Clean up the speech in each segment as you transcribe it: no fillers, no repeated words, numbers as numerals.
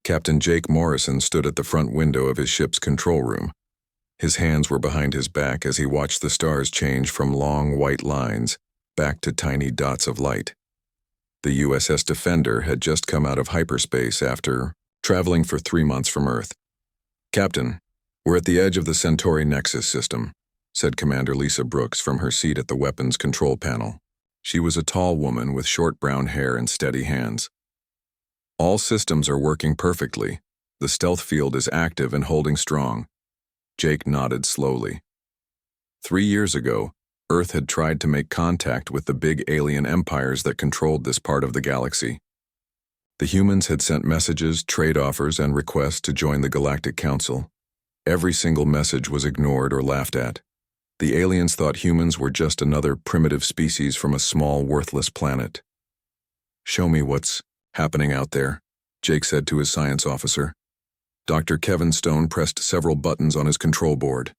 Captain Jake Morrison stood at the front window of his ship's control room. His hands were behind his back as he watched the stars change from long white lines back to tiny dots of light. The USS Defender had just come out of hyperspace after traveling for 3 months from Earth. "Captain, we're at the edge of the Centauri Nexus system," said Commander Lisa Brooks from her seat at the weapons control panel. She was a tall woman with short brown hair and steady hands. "All systems are working perfectly. The stealth field is active and holding strong." Jake nodded slowly. 3 years ago, Earth had tried to make contact with the big alien empires that controlled this part of the galaxy. The humans had sent messages, trade offers, and requests to join the Galactic Council. Every single message was ignored or laughed at. The aliens thought humans were just another primitive species from a small, worthless planet. "Show me what's happening out there," Jake said to his science officer. Dr. Kevin Stone pressed several buttons on his control board.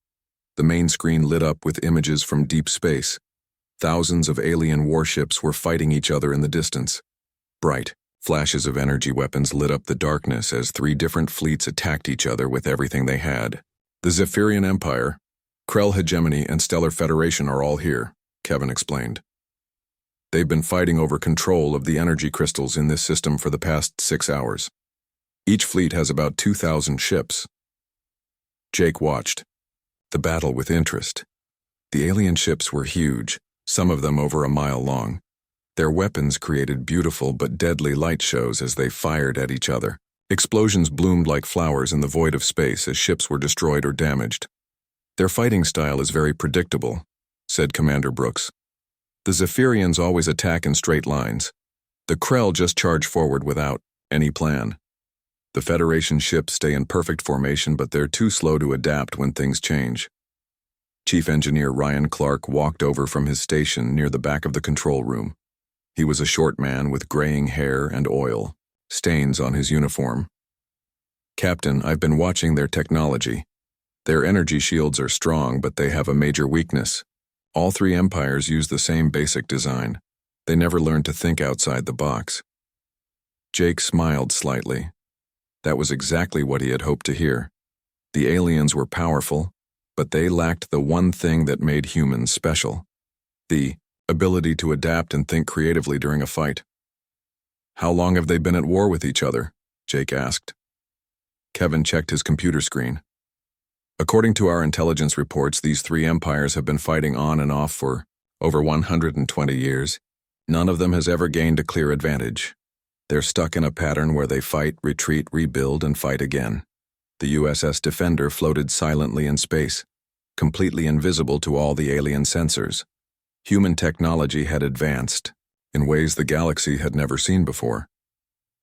The main screen lit up with images from deep space. Thousands of alien warships were fighting each other in the distance. Bright flashes of energy weapons lit up the darkness as 3 different fleets attacked each other with everything they had. "The Zephyrian Empire, Krell Hegemony, and Stellar Federation are all here," Kevin explained. "They've been fighting over control of the energy crystals in this system for the past 6 hours. Each fleet has about 2,000 ships." Jake watched the battle with interest. The alien ships were huge, some of them over a mile long. Their weapons created beautiful but deadly light shows as they fired at each other. Explosions bloomed like flowers in the void of space as ships were destroyed or damaged. "Their fighting style is very predictable," said Commander Brooks. "The Zephyrians always attack in straight lines. The Krell just charge forward without any plan. The Federation ships stay in perfect formation, but they're too slow to adapt when things change." Chief Engineer Ryan Clark walked over from his station near the back of the control room. He was a short man with graying hair and oil stains on his uniform. "Captain, I've been watching their technology. Their energy shields are strong, but they have a major weakness. All 3 empires use the same basic design. They never learned to think outside the box." Jake smiled slightly. That was exactly what he had hoped to hear. The aliens were powerful, but they lacked the one thing that made humans special: the ability to adapt and think creatively during a fight. "How long have they been at war with each other?" Jake asked. Kevin checked his computer screen. "According to our intelligence reports, these 3 empires have been fighting on and off for over 120 years. None of them has ever gained a clear advantage. They're stuck in a pattern where they fight, retreat, rebuild, and fight again." The USS Defender floated silently in space, completely invisible to all the alien sensors. Human technology had advanced in ways the galaxy had never seen before.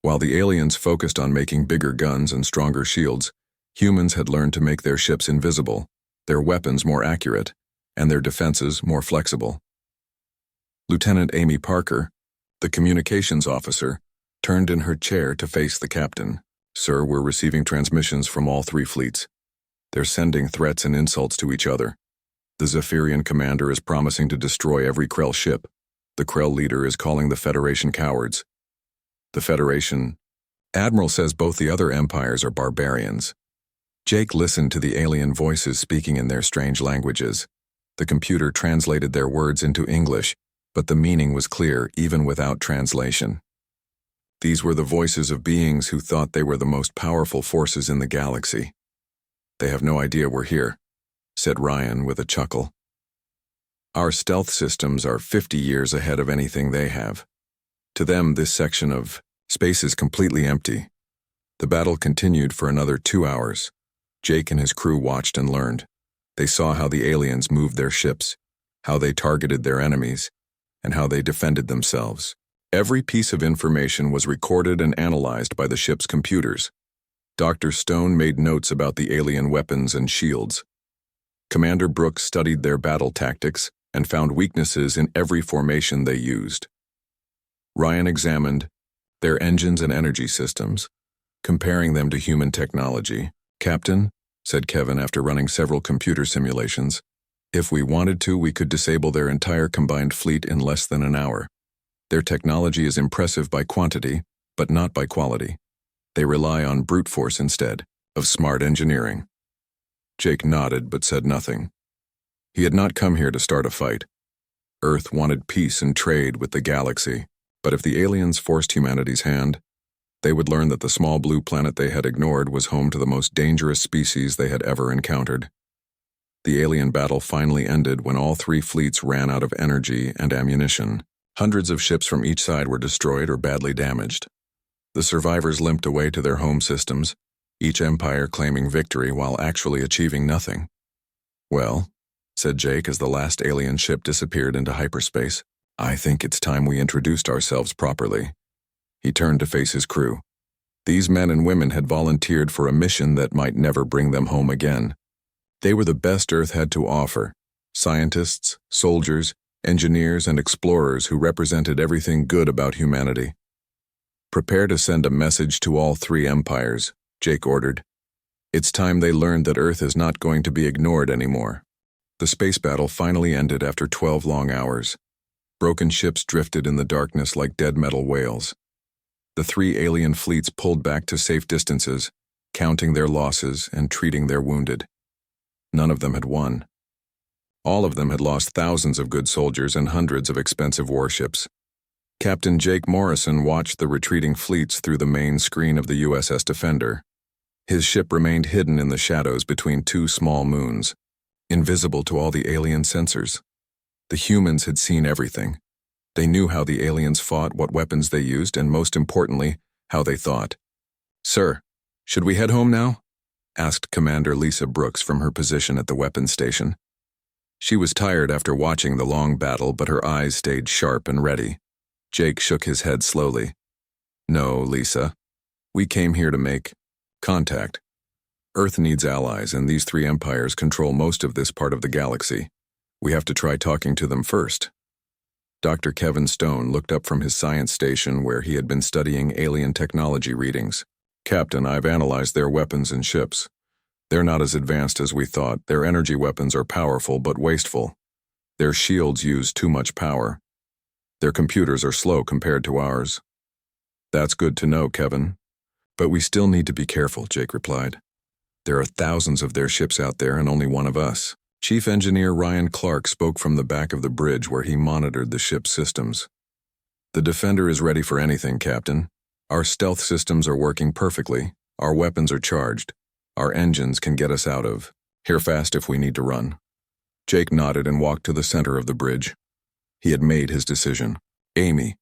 While the aliens focused on making bigger guns and stronger shields, humans had learned to make their ships invisible, their weapons more accurate, and their defenses more flexible. Lieutenant Amy Parker, the communications officer, turned in her chair to face the captain. "Sir, we're receiving transmissions from all 3 fleets. They're sending threats and insults to each other. The Zephyrian commander is promising to destroy every Krell ship. The Krell leader is calling the Federation cowards. The Federation Admiral says both the other empires are barbarians." Jake listened to the alien voices speaking in their strange languages. The computer translated their words into English, but the meaning was clear even without translation. These were the voices of beings who thought they were the most powerful forces in the galaxy. "They have no idea we're here," said Ryan with a chuckle. "Our stealth systems are 50 years ahead of anything they have. To them, this section of space is completely empty." The battle continued for another 2 hours. Jake and his crew watched and learned. They saw how the aliens moved their ships, how they targeted their enemies, and how they defended themselves. Every piece of information was recorded and analyzed by the ship's computers. Dr. Stone made notes about the alien weapons and shields. Commander Brooks studied their battle tactics and found weaknesses in every formation they used. Ryan examined their engines and energy systems, comparing them to human technology. "Captain," said Kevin after running several computer simulations, "if we wanted to, we could disable their entire combined fleet in less than an hour. Their technology is impressive by quantity, but not by quality. They rely on brute force instead of smart engineering. Jake nodded but said nothing. He had not come here to start a fight. Earth wanted peace and trade with the galaxy, but if the aliens forced humanity's hand, they would learn that the small blue planet they had ignored was home to the most dangerous species they had ever encountered. The alien battle finally ended when all three fleets ran out of energy and ammunition. Hundreds of ships from each side were destroyed or badly damaged. The survivors limped away to their home systems, each empire claiming victory while actually achieving nothing. "Well," said Jake as the last alien ship disappeared into hyperspace, "I think it's time we introduced ourselves properly." He turned to face his crew. These men and women had volunteered for a mission that might never bring them home again. They were the best Earth had to offer: scientists, soldiers, engineers, and explorers who represented everything good about humanity. "Prepare to send a message to all three empires," Jake ordered. "It's time they learned that Earth is not going to be ignored anymore." The space battle finally ended after 12 long hours. Broken ships drifted in the darkness like dead metal whales. The three alien fleets pulled back to safe distances, counting their losses and treating their wounded. None of them had won. All of them had lost thousands of good soldiers and hundreds of expensive warships. Captain Jake Morrison watched the retreating fleets through the main screen of the USS Defender. His ship remained hidden in the shadows between two small moons, invisible to all the alien sensors. The humans had seen everything. They knew how the aliens fought, what weapons they used, and most importantly, how they thought. "Sir, should we head home now?" asked Commander Lisa Brooks from her position at the weapons station. She was tired after watching the long battle, but her eyes stayed sharp and ready. Jake shook his head slowly. "No, Lisa. We came here to make contact. Earth needs allies, and these three empires control most of this part of the galaxy. We have to try talking to them first." Dr. Kevin Stone looked up from his science station where he had been studying alien technology readings. "Captain, I've analyzed their weapons and ships. They're not as advanced as we thought. Their energy weapons are powerful but wasteful. Their shields use too much power. Their computers are slow compared to ours." "That's good to know, Kevin. But we still need to be careful," Jake replied. "There are thousands of their ships out there and only one of us." Chief Engineer Ryan Clark spoke from the back of the bridge where he monitored the ship's systems. "The Defender is ready for anything, Captain. Our stealth systems are working perfectly. Our weapons are charged. Our engines can get us out of here fast if we need to run." Jake nodded and walked to the center of the bridge. He had made his decision. "Amy,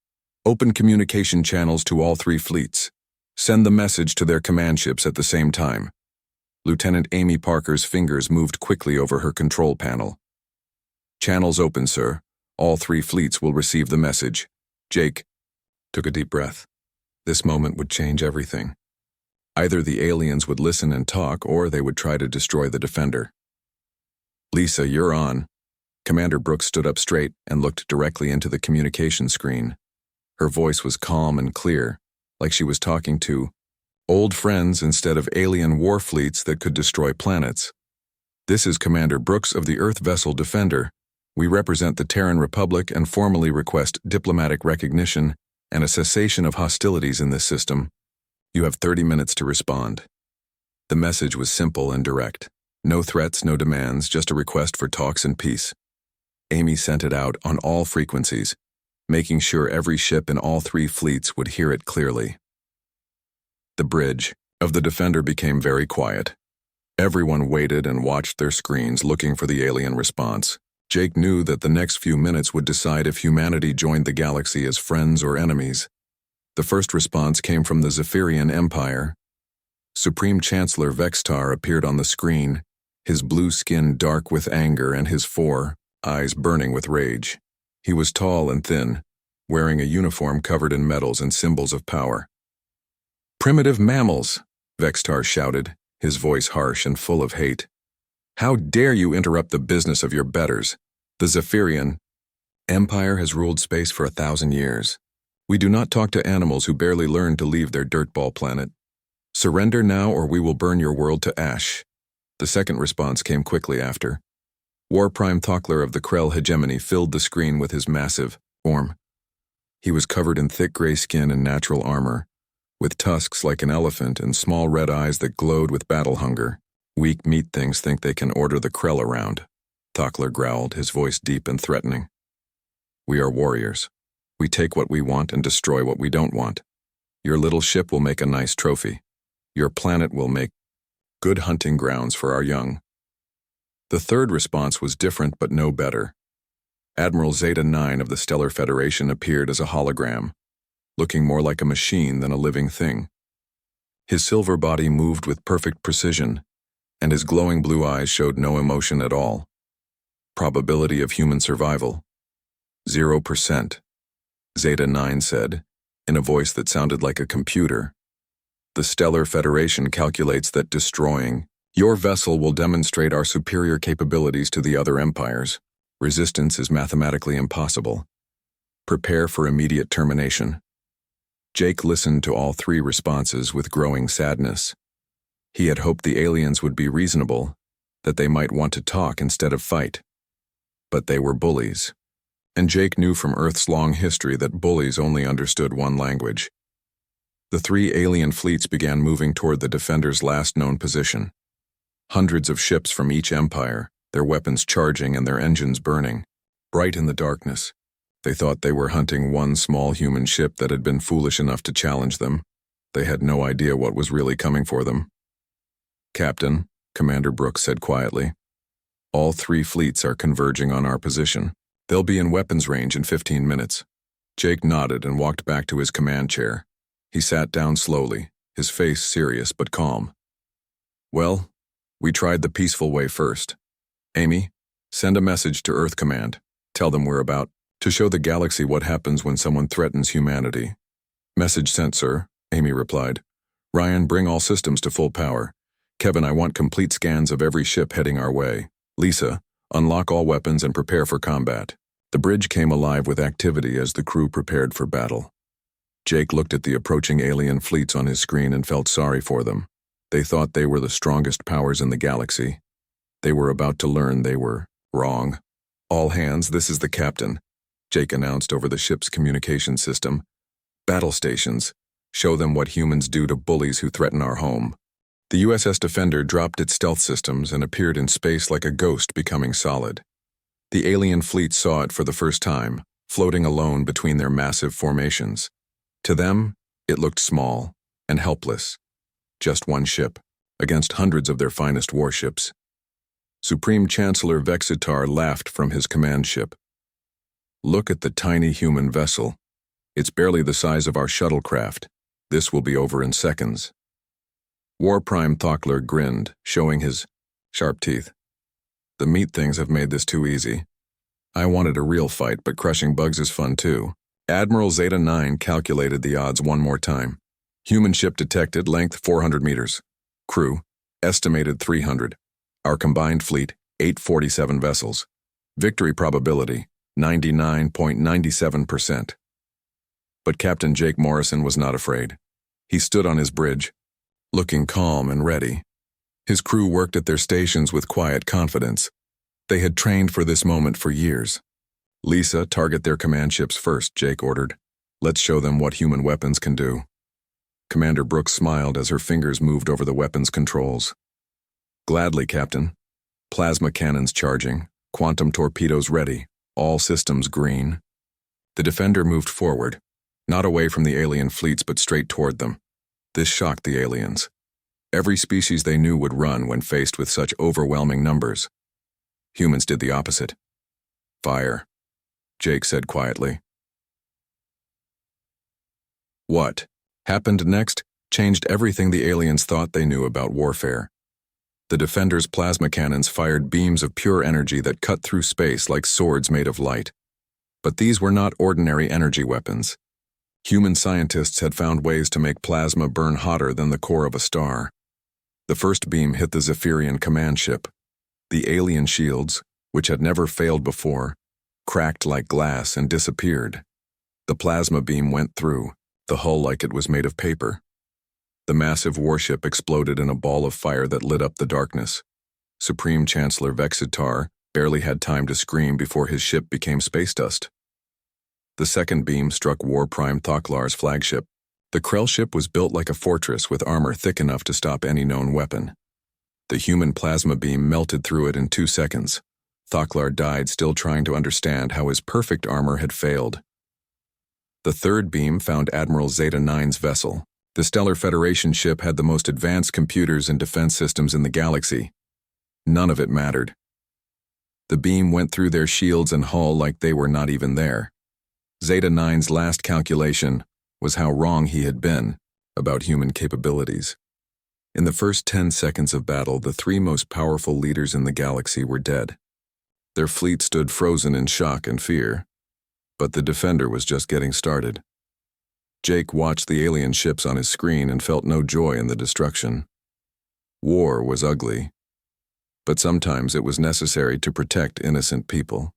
open communication channels to all three fleets. Send the message to their command ships at the same time." Lieutenant Amy Parker's fingers moved quickly over her control panel. "Channels open, sir. All three fleets will receive the message." Jake took a deep breath. This moment would change everything. Either the aliens would listen and talk, or they would try to destroy the Defender. "Lisa, you're on." Commander Brooks stood up straight and looked directly into the communication screen. Her voice was calm and clear, like she was talking to old friends instead of alien war fleets that could destroy planets. "This is Commander Brooks of the Earth vessel Defender. We represent the Terran Republic and formally request diplomatic recognition and a cessation of hostilities in this system. You have 30 minutes to respond." The message was simple and direct. No threats, no demands, just a request for talks and peace. Amy sent it out on all frequencies, making sure every ship in all three fleets would hear it clearly. The bridge of the Defender became very quiet. Everyone waited and watched their screens, looking for the alien response. Jake knew that the next few minutes would decide if humanity joined the galaxy as friends or enemies. The first response came from the Zephyrian Empire. Supreme Chancellor Vextar appeared on the screen, his blue skin dark with anger and his four eyes burning with rage. He was tall and thin, wearing a uniform covered in medals and symbols of power. "Primitive mammals!" Vextar shouted, his voice harsh and full of hate. "How dare you interrupt the business of your betters? The Zephyrian Empire has ruled space for 1,000 years. We do not talk to animals who barely learned to leave their dirtball planet. Surrender now or we will burn your world to ash." The second response came quickly after. War Prime Thokler of the Krell hegemony filled the screen with his massive form. He was covered in thick gray skin and natural armor, with tusks like an elephant and small red eyes that glowed with battle hunger. Weak meat things think they can order the Krell around, Thokler growled, his voice deep and threatening. We are warriors. We take what we want and destroy what we don't want. Your little ship will make a nice trophy. Your planet will make good hunting grounds for our young. The third response was different but no better. Admiral Zeta 9 of the Stellar Federation appeared as a hologram, looking more like a machine than a living thing. His silver body moved with perfect precision, and his glowing blue eyes showed no emotion at all. Probability of human survival: 0%, Zeta 9 said, in a voice that sounded like a computer. The Stellar Federation calculates that destroying your vessel will demonstrate our superior capabilities to the other empires. Resistance is mathematically impossible. Prepare for immediate termination. Jake listened to all three responses with growing sadness. He had hoped the aliens would be reasonable, that they might want to talk instead of fight. But they were bullies. And Jake knew from Earth's long history that bullies only understood one language. The three alien fleets began moving toward the Defenders' last known position. Hundreds of ships from each empire, their weapons charging and their engines burning. Bright in the darkness, they thought they were hunting one small human ship that had been foolish enough to challenge them. They had no idea what was really coming for them. Captain, Commander Brooks said quietly, all three fleets are converging on our position. They'll be in weapons range in 15 minutes. Jake nodded and walked back to his command chair. He sat down slowly, his face serious but calm. Well, we tried the peaceful way first. Amy, send a message to Earth Command. Tell them we're about to show the galaxy what happens when someone threatens humanity. Message sent, sir, Amy replied. Ryan, bring all systems to full power. Kevin, I want complete scans of every ship heading our way. Lisa, unlock all weapons and prepare for combat. The bridge came alive with activity as the crew prepared for battle. Jake looked at the approaching alien fleets on his screen and felt sorry for them. They thought they were the strongest powers in the galaxy. They were about to learn they were wrong. All hands, this is the captain, Jake announced over the ship's communication system. Battle stations. Show them what humans do to bullies who threaten our home. The USS Defender dropped its stealth systems and appeared in space like a ghost becoming solid. The alien fleet saw it for the first time, floating alone between their massive formations. To them, it looked small and helpless. Just one ship, against hundreds of their finest warships. Supreme Chancellor Vexitar laughed from his command ship. Look at the tiny human vessel. It's barely the size of our shuttlecraft. This will be over in seconds. War Prime Thokler grinned, showing his sharp teeth. The meat things have made this too easy. I wanted a real fight, but crushing bugs is fun too. Admiral Zeta 9 calculated the odds one more time. Human ship detected, length 400 meters. Crew, estimated 300. Our combined fleet, 847 vessels. Victory probability, 99.97%. But Captain Jake Morrison was not afraid. He stood on his bridge, looking calm and ready. His crew worked at their stations with quiet confidence. They had trained for this moment for years. Lisa, target their command ships first, Jake ordered. Let's show them what human weapons can do. Commander Brooks smiled as her fingers moved over the weapons controls. Gladly, Captain. Plasma cannons charging, quantum torpedoes ready, all systems green. The Defender moved forward, not away from the alien fleets but straight toward them. This shocked the aliens. Every species they knew would run when faced with such overwhelming numbers. Humans did the opposite. Fire, Jake said quietly. What happened next changed everything the aliens thought they knew about warfare. The Defender's plasma cannons fired beams of pure energy that cut through space like swords made of light. But these were not ordinary energy weapons. Human scientists had found ways to make plasma burn hotter than the core of a star. The first beam hit the Zephyrian command ship. The alien shields, which had never failed before, cracked like glass and disappeared. The plasma beam went through, the hull like it was made of paper. The massive warship exploded in a ball of fire that lit up the darkness. Supreme Chancellor Vexitar barely had time to scream before his ship became space dust. The second beam struck War Prime Thoklar's flagship. The Krell ship was built like a fortress with armor thick enough to stop any known weapon. The human plasma beam melted through it in 2 seconds. Thoklar died still trying to understand how his perfect armor had failed. The third beam found Admiral Zeta-9's vessel. The Stellar Federation ship had the most advanced computers and defense systems in the galaxy. None of it mattered. The beam went through their shields and hull like they were not even there. Zeta-9's last calculation was how wrong he had been about human capabilities. In the first 10 seconds of battle, the 3 most powerful leaders in the galaxy were dead. Their fleet stood frozen in shock and fear. But the Defender was just getting started. Jake watched the alien ships on his screen and felt no joy in the destruction. War was ugly, but sometimes it was necessary to protect innocent people.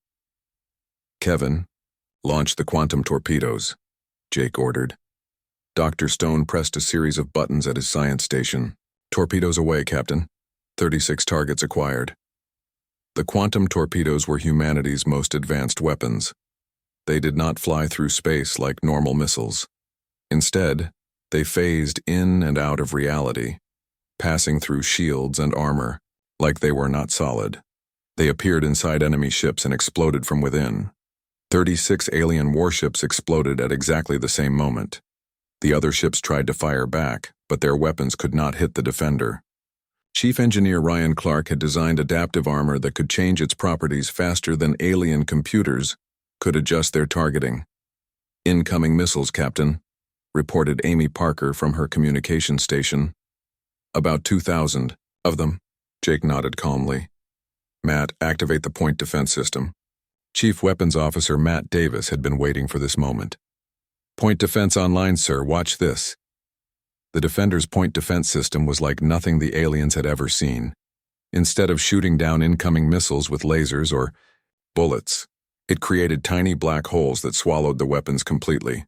"Kevin, launch the quantum torpedoes," Jake ordered. Dr. Stone pressed a series of buttons at his science station. "Torpedoes away, Captain. 36 targets acquired." The quantum torpedoes were humanity's most advanced weapons. They did not fly through space like normal missiles. Instead, they phased in and out of reality, passing through shields and armor like they were not solid. They appeared inside enemy ships and exploded from within. 36 alien warships exploded at exactly the same moment. The other ships tried to fire back, but their weapons could not hit the Defender. Chief Engineer Ryan Clark had designed adaptive armor that could change its properties faster than alien computers could adjust their targeting. "Incoming missiles, Captain," reported Amy Parker from her communication station. "About 2,000 of them," Jake nodded calmly. "Matt, activate the point defense system." Chief Weapons Officer Matt Davis had been waiting for this moment. "Point defense online, sir. Watch this." The Defender's point defense system was like nothing the aliens had ever seen. Instead of shooting down incoming missiles with lasers or bullets, it created tiny black holes that swallowed the weapons completely.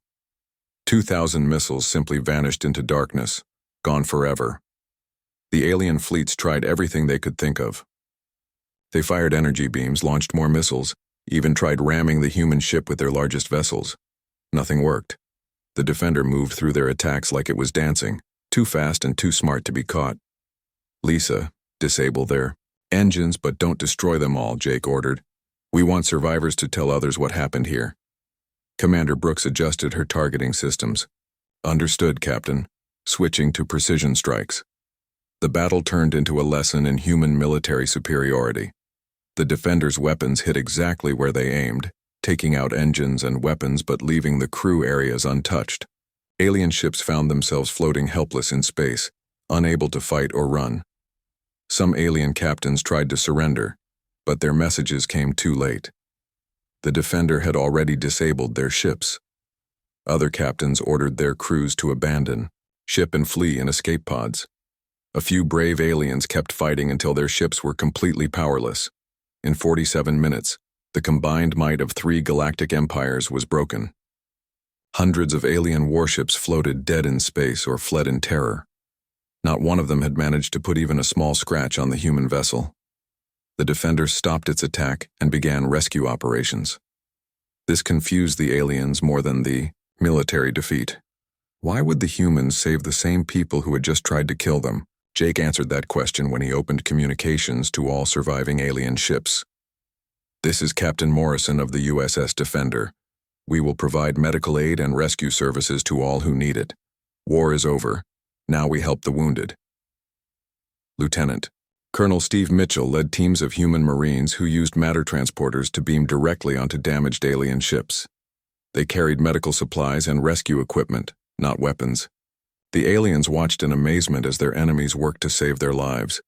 2,000 missiles simply vanished into darkness, gone forever. The alien fleets tried everything they could think of. They fired energy beams, launched more missiles, even tried ramming the human ship with their largest vessels. Nothing worked. The Defender moved through their attacks like it was dancing, too fast and too smart to be caught. "Lisa, disable their engines, but don't destroy them all," Jake ordered. "We want survivors to tell others what happened here." Commander Brooks adjusted her targeting systems. "Understood, Captain," switching to precision strikes. The battle turned into a lesson in human military superiority. The Defender's weapons hit exactly where they aimed, taking out engines and weapons but leaving the crew areas untouched. Alien ships found themselves floating helpless in space, unable to fight or run. Some alien captains tried to surrender, but their messages came too late. The Defender had already disabled their ships. Other captains ordered their crews to abandon ship and flee in escape pods. A few brave aliens kept fighting until their ships were completely powerless. In 47 minutes, the combined might of 3 galactic empires was broken. Hundreds of alien warships floated dead in space or fled in terror. Not one of them had managed to put even a small scratch on the human vessel. The Defender stopped its attack and began rescue operations. This confused the aliens more than the military defeat. Why would the humans save the same people who had just tried to kill them? Jake answered that question when he opened communications to all surviving alien ships. "This is Captain Morrison of the USS Defender. We will provide medical aid and rescue services to all who need it. War is over. Now we help the wounded." Lieutenant Colonel Steve Mitchell led teams of human Marines who used matter transporters to beam directly onto damaged alien ships. They carried medical supplies and rescue equipment, not weapons. The aliens watched in amazement as their enemies worked to save their lives.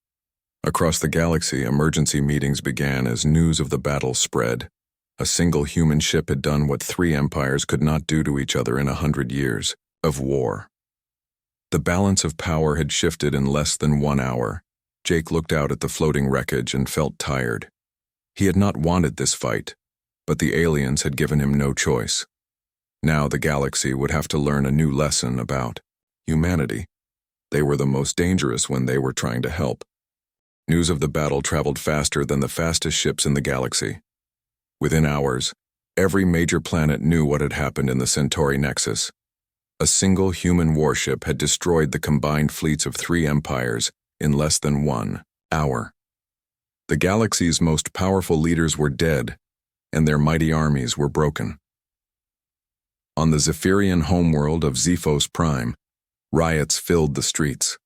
Across the galaxy, emergency meetings began as news of the battle spread. A single human ship had done what 3 empires could not do to each other in 100 years of war. The balance of power had shifted in less than 1 hour. Jake looked out at the floating wreckage and felt tired. He had not wanted this fight, but the aliens had given him no choice. Now the galaxy would have to learn a new lesson about humanity. They were the most dangerous when they were trying to help. News of the battle traveled faster than the fastest ships in the galaxy. Within hours, every major planet knew what had happened in the Centauri Nexus. A single human warship had destroyed the combined fleets of 3 empires in less than 1 hour. The galaxy's most powerful leaders were dead, and their mighty armies were broken. On the Zephyrian homeworld of Zephos Prime, riots filled the streets.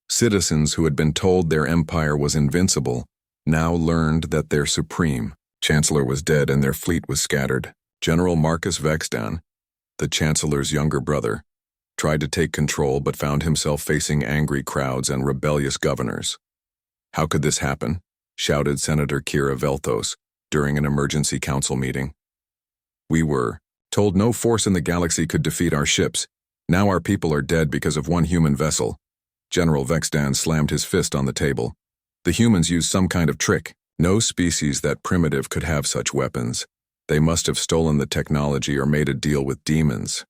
Citizens who had been told their empire was invincible now learned that their supreme chancellor was dead and their fleet was scattered. General Marcus Vexdan, the chancellor's younger brother, tried to take control but found himself facing angry crowds and rebellious governors. "How could this happen?" shouted Senator Kira Velthos during an emergency council meeting. "We were told no force in the galaxy could defeat our ships. Now our people are dead because of one human vessel." General Vexdan slammed his fist on the table. "The humans used some kind of trick. No species that primitive could have such weapons. They must have stolen the technology or made a deal with demons."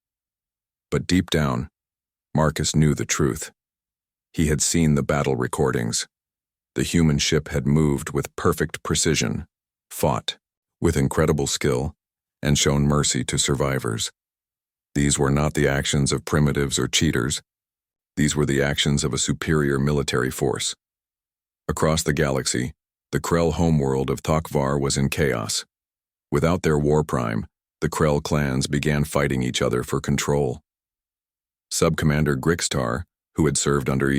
But deep down, Marcus knew the truth. He had seen the battle recordings. The human ship had moved with perfect precision, fought with incredible skill, and shown mercy to survivors. These were not the actions of primitives or cheaters. These were the actions of a superior military force. Across the galaxy, the Krell homeworld of Thokvar was in chaos. Without their war prime, the Krell clans began fighting each other for control. Subcommander Grixtar, who had served under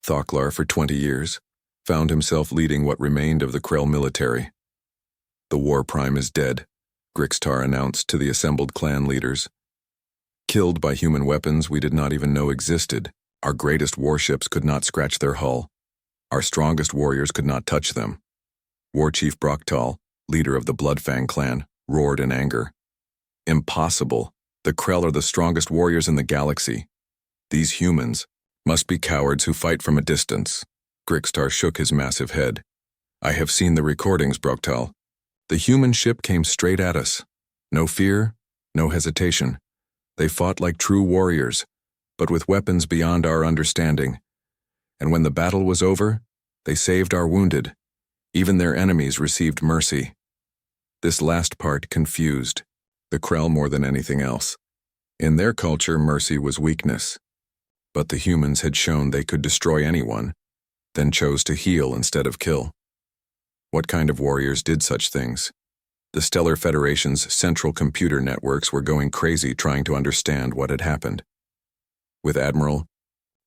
Thoklar for 20 years, found himself leading what remained of the Krell military. "The war prime is dead," Grixtar announced to the assembled clan leaders. "Killed by human weapons we did not even know existed. Our greatest warships could not scratch their hull. Our strongest warriors could not touch them." War Chief Brocktal, leader of the Bloodfang clan, roared in anger. "Impossible. The Krell are the strongest warriors in the galaxy. These humans must be cowards who fight from a distance." Grixtar shook his massive head. "I have seen the recordings, Brocktal. The human ship came straight at us. No fear, no hesitation. They fought like true warriors, but with weapons beyond our understanding. And when the battle was over, they saved our wounded. Even their enemies received mercy." This last part confused the Krell more than anything else. In their culture, mercy was weakness. But the humans had shown they could destroy anyone, then chose to heal instead of kill. What kind of warriors did such things? The Stellar Federation's central computer networks were going crazy trying to understand what had happened. With Admiral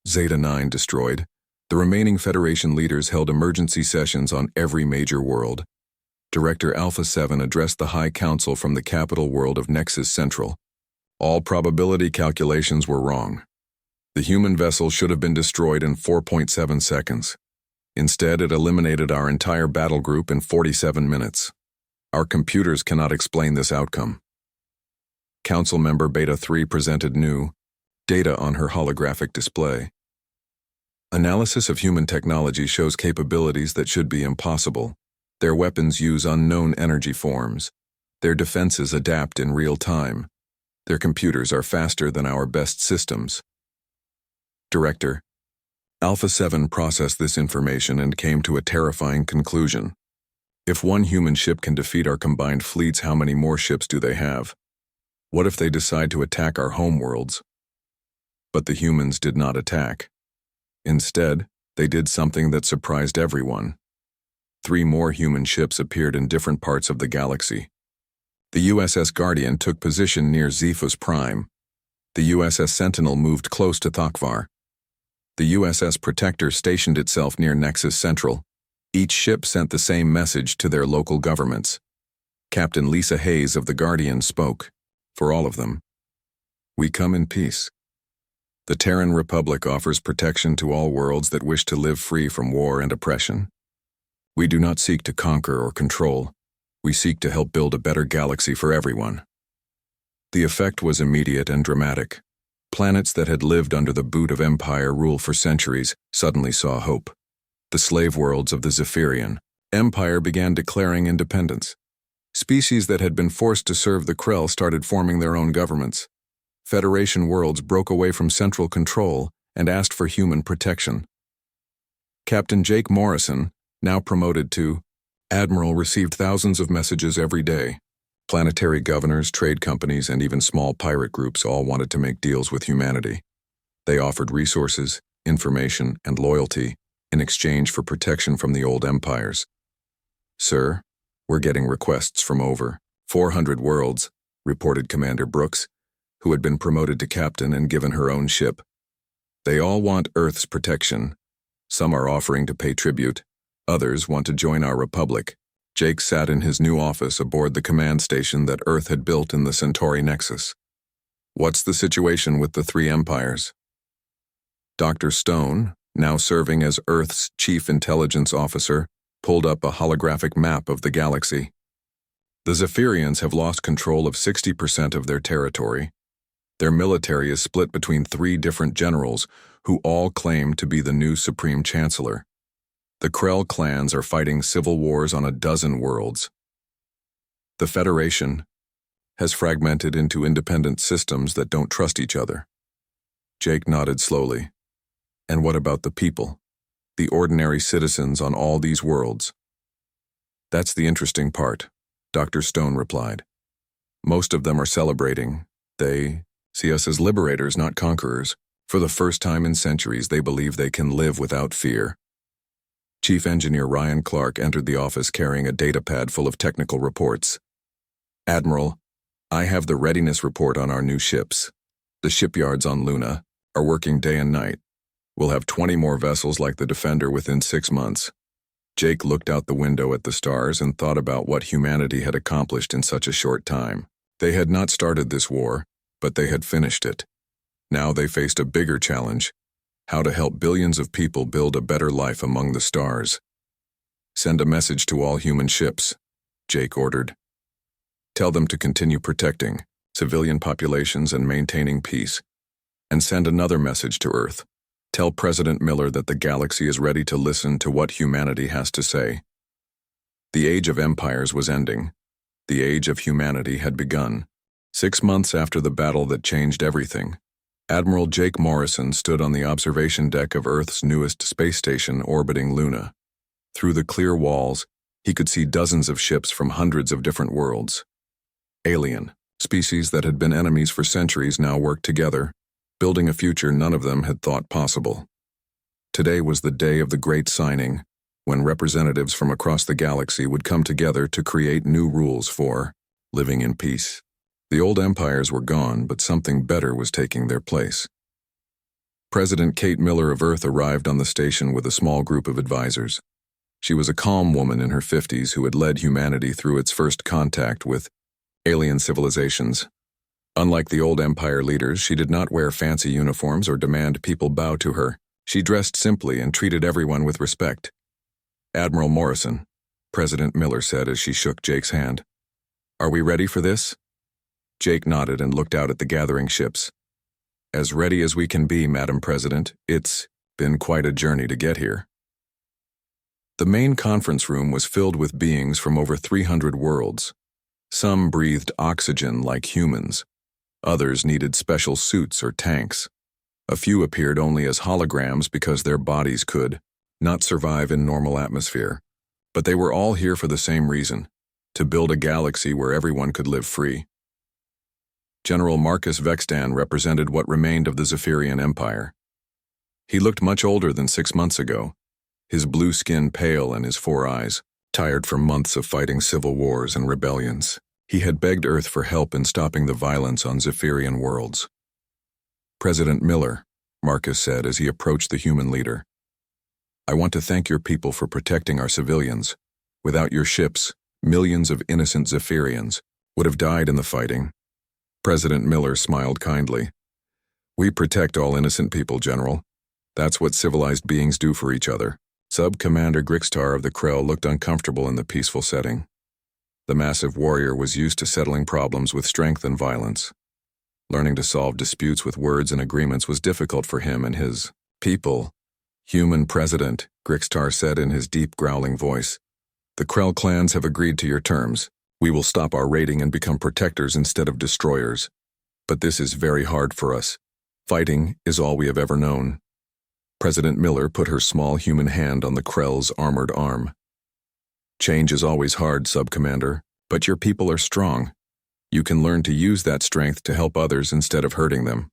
Zeta-9 destroyed, the remaining Federation leaders held emergency sessions on every major world. Director Alpha-7 addressed the High Council from the capital world of Nexus Central. All probability calculations were wrong. The human vessel should have been destroyed in 4.7 seconds. Instead, it eliminated our entire battle group in 47 minutes. Our computers cannot explain this outcome. Council member Beta-3 presented new data on her holographic display. Analysis of human technology shows capabilities that should be impossible. Their weapons use unknown energy forms. Their defenses adapt in real time. Their computers are faster than our best systems. Director, Alpha-7 processed this information and came to a terrifying conclusion. If one human ship can defeat our combined fleets, how many more ships do they have? What if they decide to attack our homeworlds? But the humans did not attack. Instead, they did something that surprised everyone. 3 more human ships appeared in different parts of the galaxy. The USS Guardian took position near Zephos Prime. The USS Sentinel moved close to Thokvar. The USS Protector stationed itself near Nexus Central. Each ship sent the same message to their local governments. Captain Lisa Hayes of the Guardian spoke, for all of them. "We come in peace. The Terran Republic offers protection to all worlds that wish to live free from war and oppression. We do not seek to conquer or control. We seek to help build a better galaxy for everyone." The effect was immediate and dramatic. Planets that had lived under the boot of Empire rule for centuries suddenly saw hope. The slave worlds of the Zephyrian Empire began declaring independence. Species that had been forced to serve the Krell started forming their own governments. Federation worlds broke away from central control and asked for human protection. Captain Jake Morrison, now promoted to Admiral, received thousands of messages every day. Planetary governors, trade companies, and even small pirate groups all wanted to make deals with humanity. They offered resources, information, and loyalty in exchange for protection from the old empires. "Sir, we're getting requests from over 400 worlds," reported Commander Brooks, who had been promoted to captain and given her own ship. "They all want Earth's protection. Some are offering to pay tribute. Others want to join our republic." Jake sat in his new office aboard the command station that Earth had built in the Centauri Nexus. "What's the situation with the three empires?" Dr. Stone, now serving as Earth's chief intelligence officer, pulled up a holographic map of the galaxy. "The Zephyrians have lost control of 60% of their territory. Their military is split between 3 different generals who all claim to be the new Supreme Chancellor. The Krell clans are fighting civil wars on a dozen worlds. The Federation has fragmented into independent systems that don't trust each other." Jake nodded slowly. "And what about the people? The ordinary citizens on all these worlds?" "That's the interesting part," Dr. Stone replied. "Most of them are celebrating. They see us as liberators, not conquerors. For the first time in centuries, they believe they can live without fear." Chief Engineer Ryan Clark entered the office carrying a datapad full of technical reports. "Admiral, I have the readiness report on our new ships. The shipyards on Luna are working day and night. We'll have 20 more vessels like the Defender within 6 months." Jake looked out the window at the stars and thought about what humanity had accomplished in such a short time. They had not started this war, but they had finished it. Now they faced a bigger challenge: how to help billions of people build a better life among the stars. "Send a message to all human ships," Jake ordered. "Tell them to continue protecting civilian populations and maintaining peace. And send another message to Earth. Tell President Miller that the galaxy is ready to listen to what humanity has to say." The age of empires was ending. The age of humanity had begun. 6 months after the battle that changed everything, Admiral Jake Morrison stood on the observation deck of Earth's newest space station orbiting Luna. Through the clear walls, he could see dozens of ships from hundreds of different worlds. Alien species that had been enemies for centuries now worked together, building a future none of them had thought possible. Today was the day of the great signing, when representatives from across the galaxy would come together to create new rules for living in peace. The old empires were gone, but something better was taking their place. President Kate Miller of Earth arrived on the station with a small group of advisors. She was a calm woman in her 50s who had led humanity through its first contact with alien civilizations. Unlike the old empire leaders, she did not wear fancy uniforms or demand people bow to her. She dressed simply and treated everyone with respect. "Admiral Morrison," President Miller said as she shook Jake's hand. "Are we ready for this?" Jake nodded and looked out at the gathering ships. "As ready as we can be, Madam President. It's been quite a journey to get here." The main conference room was filled with beings from over 300 worlds. Some breathed oxygen like humans. Others needed special suits or tanks. A few appeared only as holograms because their bodies could not survive in normal atmosphere. But they were all here for the same reason: to build a galaxy where everyone could live free. General Marcus Vextan represented what remained of the Zephyrian Empire. He looked much older than 6 months ago, his blue skin pale and his 4 eyes, tired from months of fighting civil wars and rebellions. He had begged Earth for help in stopping the violence on Zephyrian worlds. "President Miller," Marcus said as he approached the human leader, "I want to thank your people for protecting our civilians. Without your ships, millions of innocent Zephyrians would have died in the fighting." President Miller smiled kindly. "We protect all innocent people, General. That's what civilized beings do for each other." Sub-Commander Grixtar of the Krell looked uncomfortable in the peaceful setting. The massive warrior was used to settling problems with strength and violence. Learning to solve disputes with words and agreements was difficult for him and his people. "Human President," Grixtar said in his deep, growling voice, "the Krell clans have agreed to your terms. We will stop our raiding and become protectors instead of destroyers. But this is very hard for us. Fighting is all we have ever known." President Miller put her small human hand on the Krell's armored arm. "Change is always hard, Sub-Commander, but your people are strong. You can learn to use that strength to help others instead of hurting them.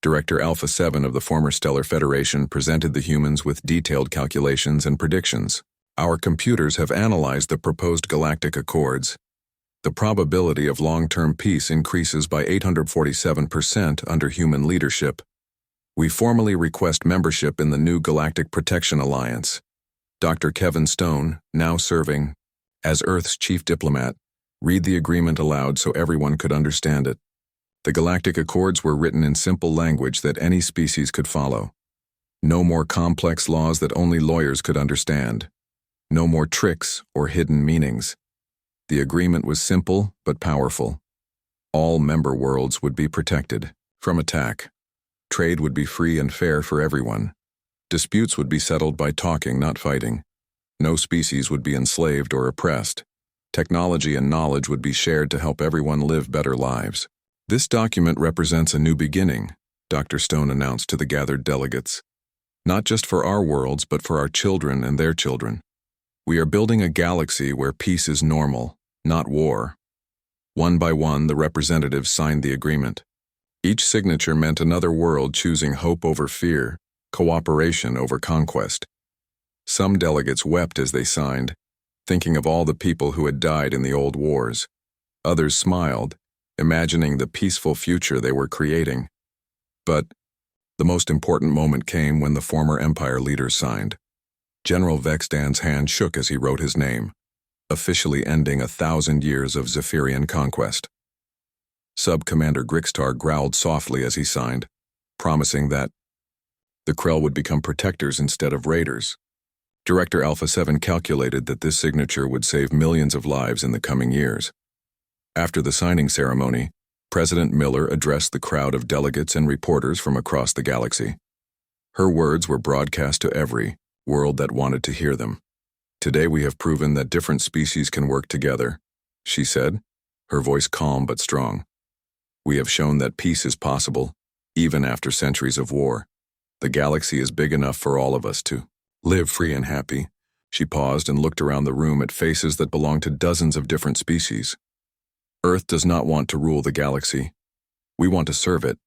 Director Alpha 7 of the former Stellar Federation presented the humans with detailed calculations and predictions. Our computers have analyzed the proposed galactic accords. The probability of long-term peace increases by 847% under human leadership. We formally request membership in the new Galactic Protection Alliance. Dr. Kevin Stone, now serving as Earth's chief diplomat, read the agreement aloud so everyone could understand it. The Galactic Accords were written in simple language that any species could follow. No more complex laws that only lawyers could understand. No more tricks or hidden meanings. The agreement was simple but powerful. All member worlds would be protected from attack. Trade would be free and fair for everyone. Disputes would be settled by talking, not fighting. No species would be enslaved or oppressed. Technology and knowledge would be shared to help everyone live better lives. This document represents a new beginning, Dr. Stone announced to the gathered delegates. Not just for our worlds, but for our children and their children. We are building a galaxy where peace is normal, not war. One by one, the representatives signed the agreement. Each signature meant another world choosing hope over fear, cooperation over conquest. Some delegates wept as they signed, thinking of all the people who had died in the old wars. Others smiled, imagining the peaceful future they were creating. But the most important moment came when the former Empire leaders signed. General Vexdan's hand shook as he wrote his name, officially ending 1,000 years of Zephyrian conquest. Sub-Commander Grixtar growled softly as he signed, promising that the Krell would become protectors instead of raiders. Director Alpha 7 calculated that this signature would save millions of lives in the coming years. After the signing ceremony, President Miller addressed the crowd of delegates and reporters from across the galaxy. Her words were broadcast to every world that wanted to hear them. Today we have proven that different species can work together, she said, her voice calm but strong. We have shown that peace is possible, even after centuries of war. The galaxy is big enough for all of us to live free and happy. She paused and looked around the room at faces that belonged to dozens of different species. Earth does not want to rule the galaxy. We want to serve it.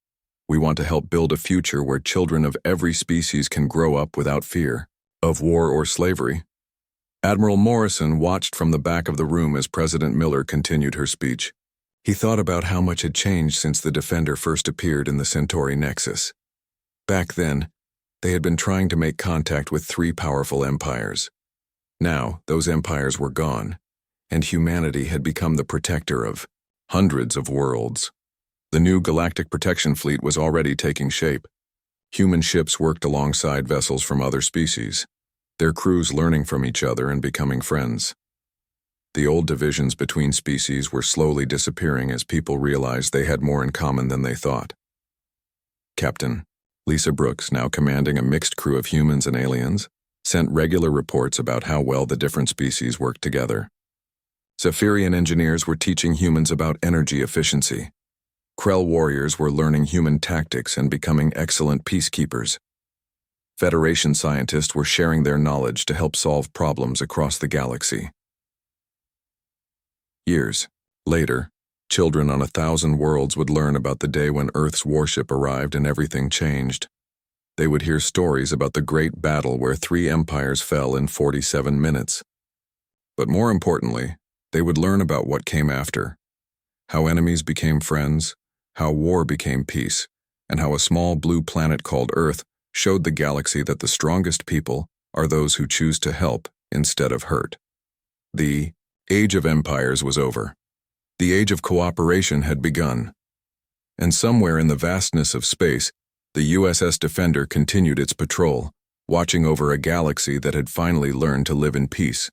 We want to help build a future where children of every species can grow up without fear of war or slavery. Admiral Morrison watched from the back of the room as President Miller continued her speech. He thought about how much had changed since the Defender first appeared in the Centauri Nexus. Back then, they had been trying to make contact with 3 powerful empires. Now, those empires were gone, and humanity had become the protector of hundreds of worlds. The new Galactic Protection Fleet was already taking shape. Human ships worked alongside vessels from other species, their crews learning from each other and becoming friends. The old divisions between species were slowly disappearing as people realized they had more in common than they thought. Captain Lisa Brooks, now commanding a mixed crew of humans and aliens, sent regular reports about how well the different species worked together. Zephyrian engineers were teaching humans about energy efficiency. Krell warriors were learning human tactics and becoming excellent peacekeepers. Federation scientists were sharing their knowledge to help solve problems across the galaxy. Years later, children on 1,000 worlds would learn about the day when Earth's warship arrived and everything changed. They would hear stories about the great battle where 3 empires fell in 47 minutes. But more importantly, they would learn about what came after, how enemies became friends, how war became peace, and how a small blue planet called Earth showed the galaxy that the strongest people are those who choose to help instead of hurt. The Age of Empires was over. The Age of Cooperation had begun. And somewhere in the vastness of space, the USS Defender continued its patrol, watching over a galaxy that had finally learned to live in peace.